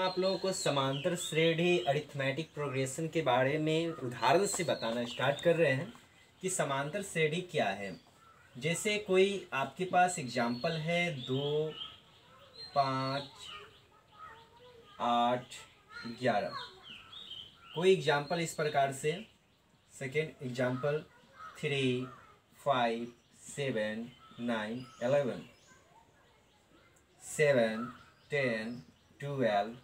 आप लोगों को समांतर श्रेणी अरिथमेटिक प्रोग्रेशन के बारे में उदाहरण से बताना स्टार्ट कर रहे हैं कि समांतर श्रेणी क्या है। जैसे कोई आपके पास एग्जाम्पल है 2, 5, 8, 11। कोई एग्जाम्पल इस प्रकार से, सेकेंड एग्जाम्पल 3, 5, 7, 9, 11, 7, 10, 12,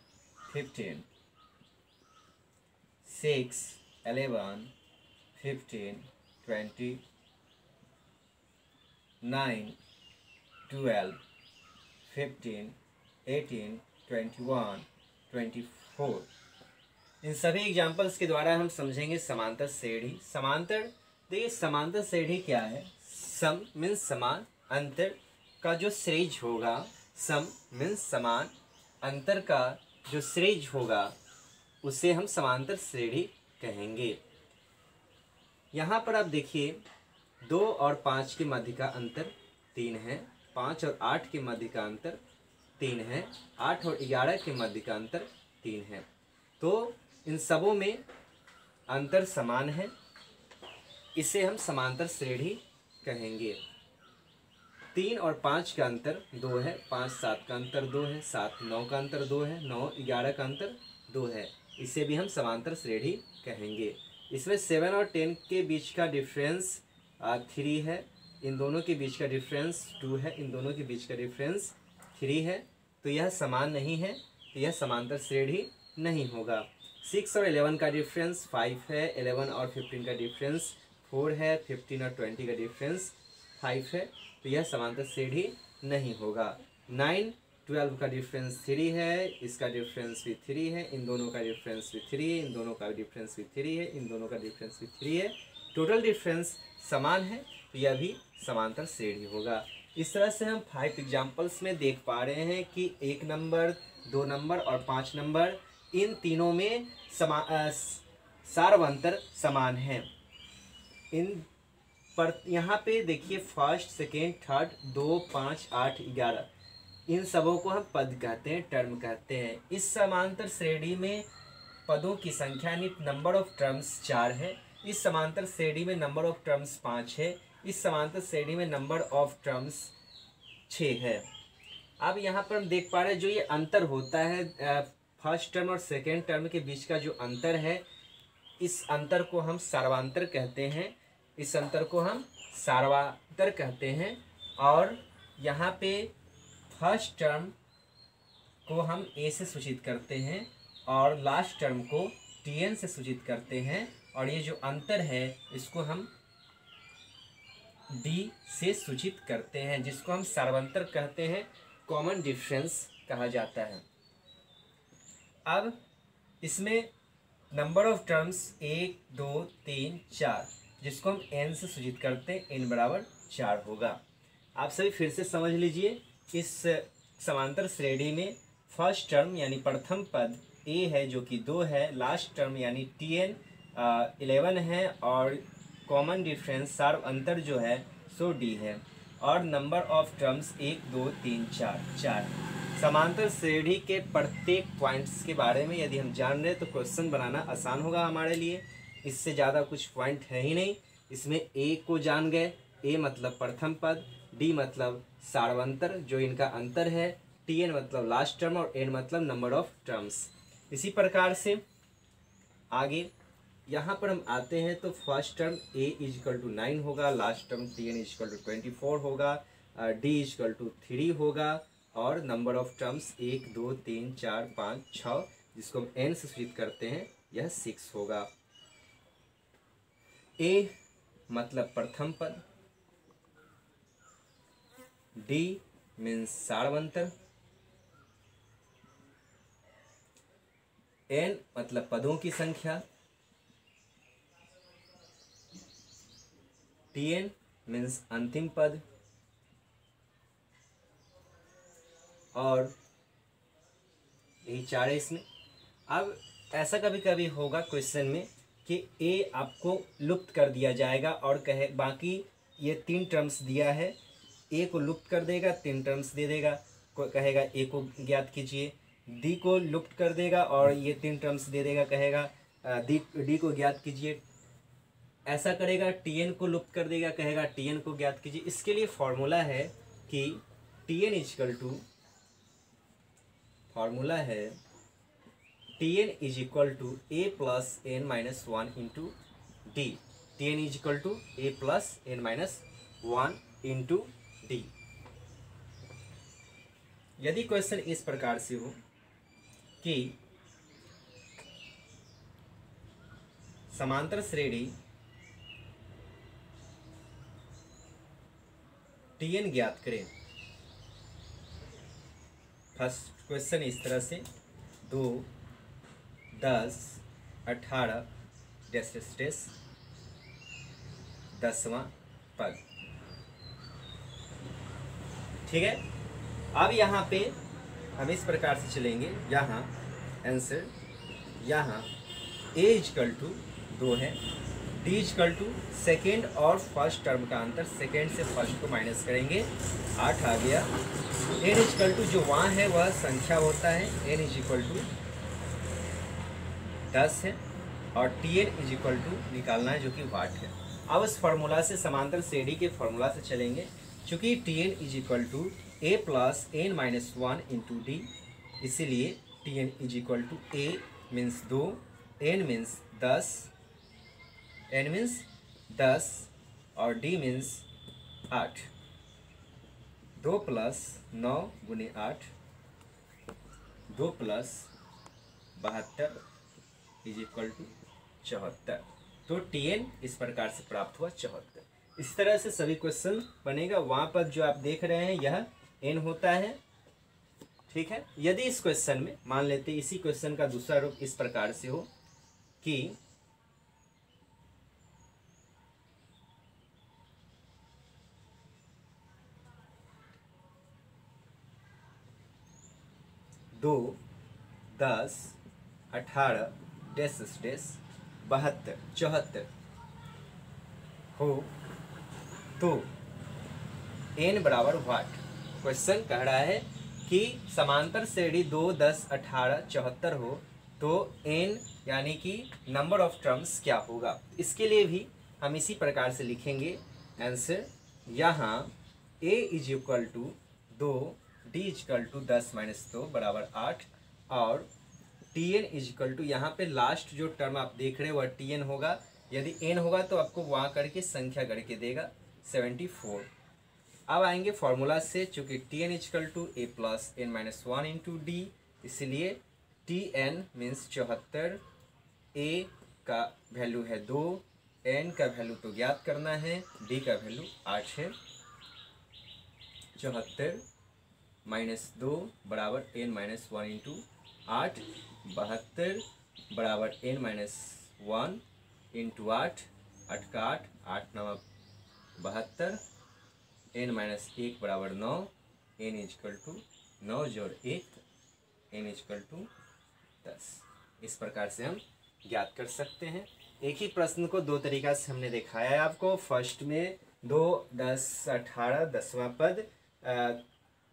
15, 6, 11, 15, 20, 9, 12, 15, 18, 21, 24। इन सभी एग्जाम्पल्स के द्वारा हम समझेंगे समांतर श्रेणी। समांतर, देखिए समांतर श्रेणी क्या है। सम मीन्स समान, अंतर का जो श्रेणी होगा, सम मीन्स समान, अंतर का जो श्रेणी होगा उसे हम समांतर श्रेणी कहेंगे। यहाँ पर आप देखिए 2 और 5 के मध्य का अंतर 3 है, 5 और 8 के मध्य का अंतर 3 है, 8 और 11 के मध्य का अंतर 3 है। तो इन सबों में अंतर समान है, इसे हम समांतर श्रेणी कहेंगे। 3 और 5 का अंतर 2 है, 5, 7 का अंतर 2 है, 7, 9 का अंतर 2 है, 9, 11 का अंतर 2 है, इसे भी हम समांतर श्रेणी कहेंगे। इसमें 7 और 10 के बीच का डिफरेंस 3 है, इन दोनों के बीच का डिफरेंस 2 है, इन दोनों के बीच का डिफरेंस 3 है, तो यह समान नहीं है, तो यह समांतर श्रेणी नहीं होगा। 6 और 11 का डिफरेंस 5 है, 11 और 15 का डिफरेंस 4 है, 15 और 20 का डिफरेंस 5 है, तो यह समांतर श्रेणी नहीं होगा। 9, 12 का डिफरेंस 3 है, इसका डिफरेंस भी 3 है, इन दोनों का डिफरेंस भी 3 है, इन दोनों का डिफरेंस भी 3 है, इन दोनों का डिफरेंस भी 3 है, टोटल डिफरेंस समान है, तो यह भी समांतर श्रेणी होगा। इस तरह से हम 5 एग्जाम्पल्स में देख पा रहे हैं कि 1 नंबर, 2 नंबर और 5 नंबर, इन तीनों में सार्वंतर समान है। इन पर यहाँ पे देखिए फर्स्ट, सेकेंड, थर्ड, 2, 5, 8, 11, इन सबों को हम पद कहते हैं, टर्म कहते हैं। इस समांतर श्रेणी में पदों की संख्या यानी नंबर ऑफ टर्म्स 4 है। इस समांतर श्रेणी में नंबर ऑफ टर्म्स 5 है। इस समांतर श्रेणी में नंबर ऑफ टर्म्स 6 है। अब यहाँ पर हम देख पा रहे हैं जो ये अंतर होता है फर्स्ट टर्म और सेकेंड टर्म के बीच का जो अंतर है, इस अंतर को हम सार्वांतर कहते हैं। इस अंतर को हम सार्वांतर कहते हैं। और यहाँ पे फर्स्ट टर्म को हम ए से सूचित करते हैं और लास्ट टर्म को टी से सूचित करते हैं, और ये जो अंतर है इसको हम डी से सूचित करते हैं, जिसको हम सार्वंतर कहते हैं, कॉमन डिफरेंस कहा जाता है। अब इसमें नंबर ऑफ टर्म्स 1, 2, 3, 4, जिसको हम n से सूचित करते हैं, n बराबर 4 होगा। आप सभी फिर से समझ लीजिए, इस समांतर श्रेणी में फर्स्ट टर्म यानी प्रथम पद a है जो कि 2 है, लास्ट टर्म यानी tn 11 है, और कॉमन डिफरेंस सार्व अंतर जो है सो d है, और नंबर ऑफ टर्म्स 1, 2, 3, 4। समांतर श्रेणी के प्रत्येक पॉइंट्स के बारे में यदि हम जान रहे तो क्वेश्चन बनाना आसान होगा हमारे लिए। इससे ज़्यादा कुछ पॉइंट है ही नहीं। इसमें a को जान गए, a मतलब प्रथम पद, d मतलब सार्वंतर जो इनका अंतर है, tn मतलब लास्ट टर्म, और n मतलब नंबर ऑफ टर्म्स। इसी प्रकार से आगे यहाँ पर हम आते हैं तो फर्स्ट टर्म a = 9 होगा, लास्ट टर्म tn = 24 होगा, d = 3 होगा, और नंबर ऑफ टर्म्स 1, 2, 3, 4, 5, 6, जिसको हम n से सूचित करते हैं, यह 6 होगा। a मतलब प्रथम पद, d मीन्स सार्वंतर, n मतलब पदों की संख्या, tn मीन्स अंतिम पद, और यही 4 है इसमें। अब ऐसा कभी कभी होगा क्वेश्चन में कि a आपको लुप्त कर दिया जाएगा और कहे बाकी ये 3 टर्म्स दिया है, a को लुप्त कर देगा, 3 टर्म्स दे देगा, कहेगा a को ज्ञात कीजिए, डी को लुप्त कर देगा और ये 3 टर्म्स दे देगा, कहेगा डी को ज्ञात कीजिए। ऐसा करेगा, टी एन को लुप्त कर देगा, कहेगा टी एन को ज्ञात कीजिए। इसके लिए फॉर्मूला है कि T N is equal to, formula है T N is equal to A plus N minus one into D. T N is equal to A plus N minus one into D. यदि question इस प्रकार से हो कि समांतर श्रेणी टी एन ज्ञात करें। फर्स्ट क्वेश्चन इस तरह से 2, 10, 18 डैश डैश 10वां पद। ठीक है, अब यहाँ पे हम इस प्रकार से चलेंगे। यहाँ आंसर, यहाँ ए इजकल टू 2 है, डी इजकल टू सेकेंड और फर्स्ट टर्म का अंतर, सेकेंड से फर्स्ट को माइनस करेंगे, 8 आ गया। एन इजकल टू जो वहाँ है वह संख्या होता है, एन इज इक्वल टू 10 है, और T N is equal to निकालना है जो कि वाट है। अब इस फार्मूला से, समांतर श्रेणी के फार्मूला से चलेंगे। चूँकि T N is equal to A plus N minus one into D, इसीलिए T N is equal to A means 2, N means 10, N means 10 और डी मीन्स 8। 2 प्लस 9 गुने 8, 2 प्लस 72 इज इक्वल टू 74। तो T N इस प्रकार से प्राप्त हुआ 74। इस तरह से सभी क्वेश्चन बनेगा। वहाँ पर जो आप देख रहे हैं यह एन होता है। ठीक है, यदि इस क्वेश्चन में मान लेते इसी क्वेश्चन का दूसरा रूप इस प्रकार से हो कि दो 10 18 डैश डैश 72 74 हो तो एन बराबर वाट। क्वेश्चन कह रहा है कि समांतर श्रेणी 2, 10, 18, 74 हो तो एन यानी कि नंबर ऑफ टर्म्स क्या होगा। इसके लिए भी हम इसी प्रकार से लिखेंगे आंसर। यहाँ A is equal to 2, D is equal to 10 minus 2 बराबर 8, और T N is equal to, यहाँ पे लास्ट जो टर्म आप देख रहे हैं वह टी एन होगा। यदि एन होगा तो आपको वहाँ करके संख्या करके देगा 74। अब आएंगे फॉर्मूला से। चूँकि T N is equal to A plus N minus one into D, इसलिए टी एन मीन्स 74, ए का वैल्यू है 2, एन का वैल्यू तो ज्ञात करना है, डी का वैल्यू 8 है। 74 माइनस 2 बराबर एन माइनस वन इंटू 8, 72 बराबर एन माइनस वन इंटू 8, 8 का 8, 8 9 72, एन माइनस 1 बराबर 9, एन इजकल टू 9 जोड़ 1, एन इजकल टू 10। इस प्रकार से हम ज्ञात कर सकते हैं। एक ही प्रश्न को दो तरीका से हमने दिखाया है आपको। फर्स्ट में 2, 10, 18 10वां पद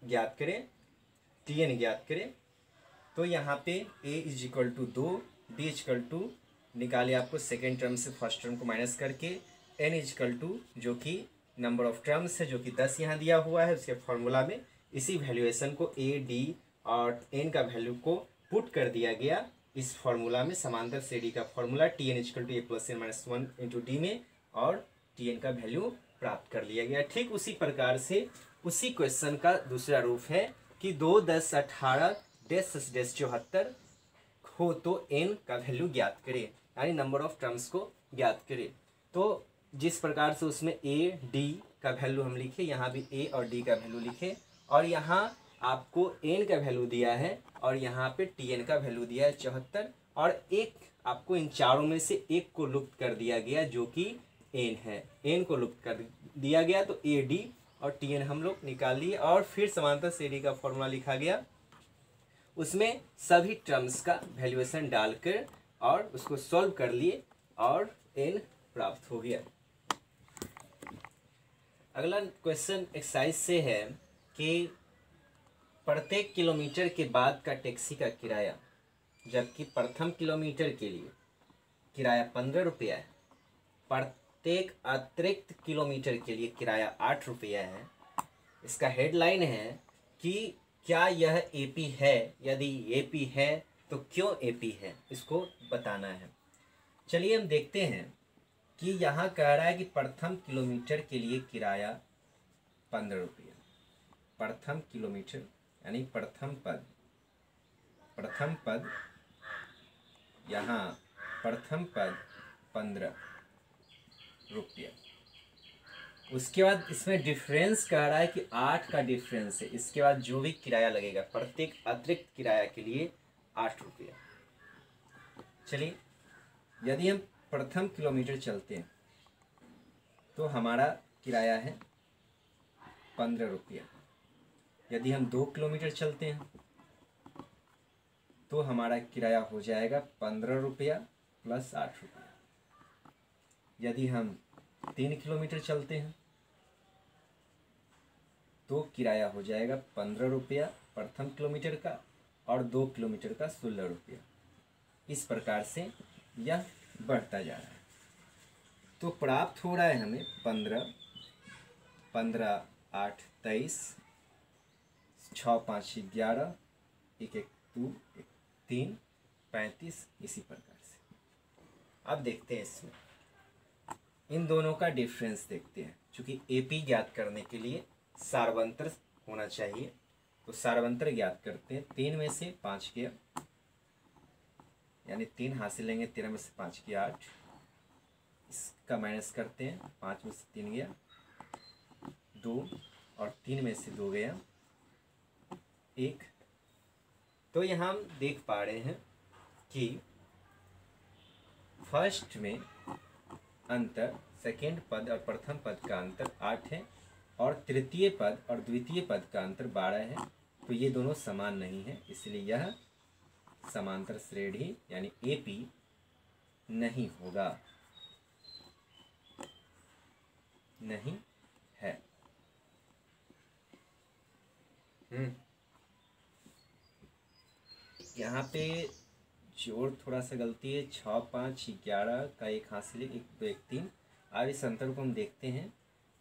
ज्ञात करें, टी एन ज्ञात करें। तो यहाँ पे A is equal to 2, D is equal to निकाले आपको सेकेंड टर्म से फर्स्ट टर्म को माइनस करके, एन इजकल टू जो कि नंबर ऑफ टर्म्स है जो कि 10 यहाँ दिया हुआ है, उसके फॉर्मूला में इसी वैल्यूएशन को ए, डी और एन का वैल्यू को पुट कर दिया गया इस फॉर्मूला में। समांतर श्रेणी का formula T N is equal to A plus N minus one into D में, और टी एन का वैल्यू प्राप्त कर लिया गया। ठीक उसी प्रकार से उसी क्वेश्चन का दूसरा रूप है कि 2, 10, 18 डैश 74 हो तो एन का वैल्यू ज्ञात करें, यानी नंबर ऑफ टर्म्स को ज्ञात करें। तो जिस प्रकार से उसमें ए, डी का वैल्यू हम लिखे, यहाँ भी ए और डी का वैल्यू लिखे, और यहाँ आपको एन का वैल्यू दिया है और यहाँ पे टी एन का वैल्यू दिया है 74, और एक आपको इन चारों में से एक को लुप्त कर दिया गया जो कि एन है। एन को लुप्त कर दिया गया तो ए, डी और टी एन हम लोग निकाल लिए, और फिर समांतर श्रेणी का फॉर्मूला लिखा गया, उसमें सभी टर्म्स का वैल्यूएशन डालकर और उसको सॉल्व कर लिए और एन प्राप्त हो गया। अगला क्वेश्चन एक्सरसाइज से है कि प्रत्येक किलोमीटर के बाद का टैक्सी का किराया, जबकि प्रथम किलोमीटर के लिए किराया 15 रुपया है, प्रत्येक अतिरिक्त किलोमीटर के लिए किराया 8 रुपया है। इसका हेडलाइन है कि क्या यह एपी है, यदि एपी है तो क्यों एपी है, इसको बताना है। चलिए हम देखते हैं कि यहाँ कह रहा है कि प्रथम किलोमीटर के लिए किराया 15 रुपया। प्रथम किलोमीटर यानी प्रथम पद यहाँ प्रथम पद 15 रुपया। उसके बाद इसमें डिफरेंस कह रहा है कि 8 का डिफरेंस है। इसके बाद जो भी किराया लगेगा प्रत्येक अतिरिक्त किराया के लिए 8 रुपया। चलिए, यदि हम प्रथम किलोमीटर चलते हैं तो हमारा किराया है 15 रुपया। यदि हम 2 किलोमीटर चलते हैं तो हमारा किराया हो जाएगा 15 रुपया प्लस 8 रुपया। यदि हम 3 किलोमीटर चलते हैं तो किराया हो जाएगा 15 रुपया प्रथम किलोमीटर का और 2 किलोमीटर का 16 रुपया। इस प्रकार से यह बढ़ता जा रहा है। तो प्राप्त हो रहा है हमें 15, 8 23, 6 5 11, 1 1 2 1 3 35, इसी प्रकार से। अब देखते हैं इसमें इन दोनों का डिफरेंस देखते हैं। चूँकि एपी ज्ञात करने के लिए सार्वंतर होना चाहिए, तो सार्वंतर ज्ञात करते हैं। 3 में से 5 गया, यानी 3 हासिल लेंगे, 13 में से 5 किया 8। इसका माइनस करते हैं, 5 में से 3 गया 2 और 3 में से 2 गया 1। तो यहाँ हम देख पा रहे हैं कि फर्स्ट में अंतर, सेकेंड पद और प्रथम पद का अंतर 8 है और तृतीय पद और द्वितीय पद का अंतर 12 है। तो ये दोनों समान नहीं है, इसलिए यह समांतर श्रेणी यानी एपी नहीं होगा, नहीं है। यहाँ पे जोड़ थोड़ा सा गलती है। 6 5 11 का 1 हासिल है, 1 2 1 3। अब इस अंतर को हम देखते हैं।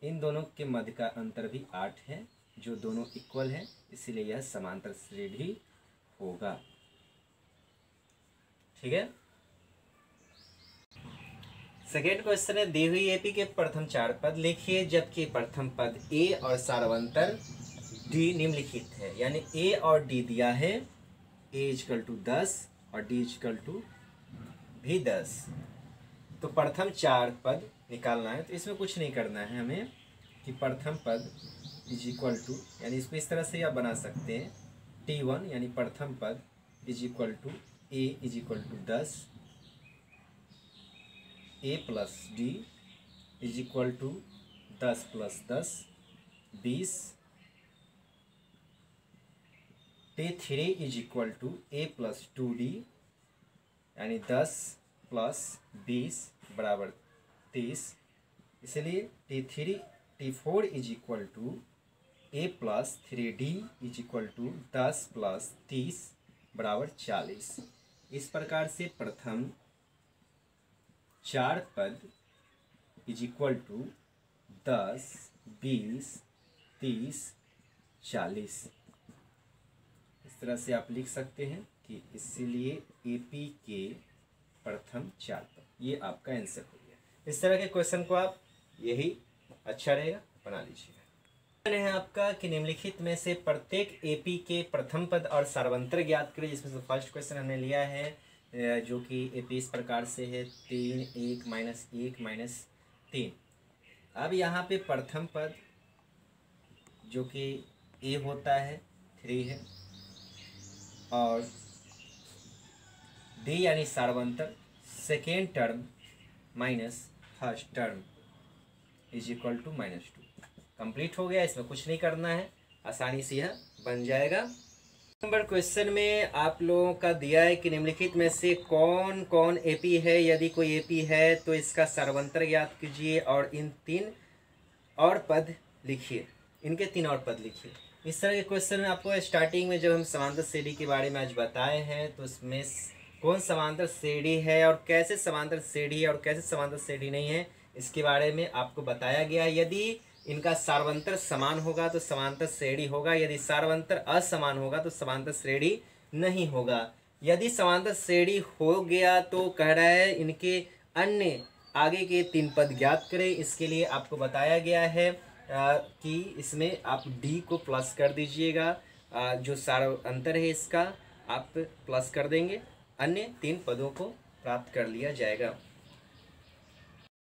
इन दोनों के मध्य का अंतर भी 8 है, जो दोनों इक्वल है, इसीलिए यह समांतर श्रेणी होगा। ठीक है। सेकेंड क्वेश्चन है, दी हुई एपी के प्रथम 4 पद लिखिए, जबकि प्रथम पद ए और सार्वंतर डी निम्नलिखित है। यानी ए और डी दिया है, ए इक्वल टू 10 और डी इक्वल टू भी 10। तो प्रथम 4 पद निकालना है। तो इसमें कुछ नहीं करना है हमें कि प्रथम पद इज इक्वल टू, यानी इसको इस तरह से आप बना सकते हैं, T1 यानी प्रथम पद is equal to a is equal to 10, a plus d is equal to 10 plus 10 20। T3 is equal to A plus 2D यानी 10 प्लस 20 बराबर 30। इसलिए T4 is equal to A plus 3D is equal to 10 plus 30 बराबर 40। इस प्रकार से प्रथम 4 पद is equal to 10 20 30 40। इस तरह से आप लिख सकते हैं कि इसीलिए एपी के प्रथम 4 पद, ये आपका आंसर हो गया। इस तरह के क्वेश्चन को आप यही अच्छा रहेगा बना लीजिएगा। है आपका कि निम्नलिखित में से प्रत्येक एपी के प्रथम पद और सार्वंतर ज्ञात करें, जिसमें से फर्स्ट क्वेश्चन हमने लिया है जो कि एपी इस प्रकार से है 3 1 -1 -3। अब यहाँ पे प्रथम पद जो कि ए होता है 3 है और डी यानी सार्वंतर second term minus first term is equal to -2। Complete हो गया, इसमें कुछ नहीं करना है, आसानी से यह बन जाएगा। नंबर क्वेश्चन में आप लोगों का दिया है कि निम्नलिखित में से कौन कौन एपी है। यदि कोई एपी है तो इसका सार्वंतर ज्ञात कीजिए और इन 3 और पद लिखिए, इनके 3 और पद लिखिए। इस तरह के क्वेश्चन में आपको स्टार्टिंग में जब हम समांतर श्रेणी के बारे में आज बताए हैं तो उसमें कौन समांतर श्रेणी है और कैसे समांतर श्रेणी है और कैसे समांतर श्रेणी नहीं है इसके बारे में आपको बताया गया। यदि इनका सार्वंतर समान होगा तो समांतर श्रेणी होगा, यदि सार्वंतर असमान होगा तो समांतर श्रेणी नहीं होगा। यदि समांतर श्रेणी हो गया तो कह रहा है इनके अन्य आगे के 3 पद ज्ञात करें। इसके लिए आपको बताया गया है कि इसमें आप डी को प्लस कर दीजिएगा, जो सार्वंतर है इसका आप प्लस कर देंगे, अन्य 3 पदों को प्राप्त कर लिया जाएगा।